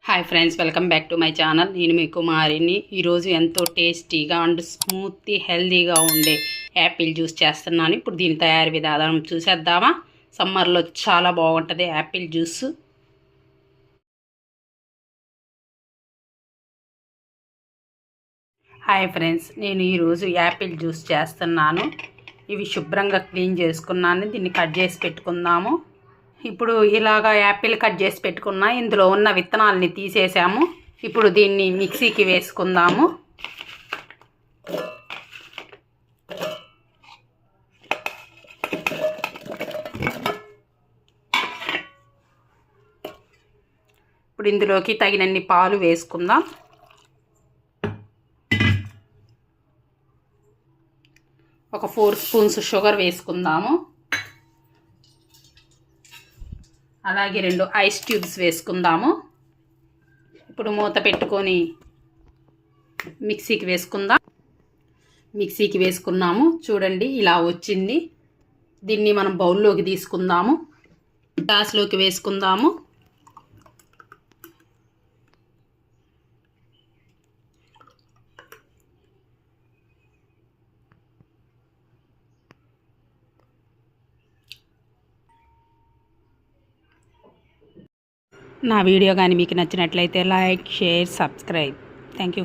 Hi friends, welcome back to my channel. నేను మీ కుమారిని. ఈరోజు ఎంతో టేస్టీగా అండ్ స్మూతీ హెల్తీగా ఉండే యాపిల్ జ్యూస్ చేస్తున్నాను. ఇప్పుడు దీని తయారీ విధానం చూసేద్దామా. సమ్మర్లో చాలా బాగుంటుంది యాపిల్ జ్యూస్. హాయ్ ఫ్రెండ్స్, నేను ఈరోజు యాపిల్ జ్యూస్ చేస్తున్నాను. ఇవి శుభ్రంగా క్లీన్ చేసుకున్నాను. దీన్ని కట్ చేసి పెట్టుకుందాము. ఇప్పుడు ఇలాగా యాపిల్ కట్ చేసి పెట్టుకున్నా, ఇందులో ఉన్న విత్తనాలని తీసేసాము. ఇప్పుడు దీన్ని మిక్సీకి వేసుకుందాము. ఇప్పుడు ఇందులోకి తగినన్ని పాలు వేసుకుందాం. ఒక 4 స్పూన్స్ షుగర్ వేసుకుందాము. అలాగే 2 ఐస్ క్యూబ్స్ వేసుకుందాము. ఇప్పుడు మూత పెట్టుకొని మిక్సీకి వేసుకున్నాము. చూడండి, ఇలా వచ్చింది. దీన్ని మనం బౌల్లోకి తీసుకుందాము. గ్లాస్లోకి వేసుకుందాము. నా వీడియో కానీ మీకు నచ్చినట్లయితే like, share, subscribe. Thank you.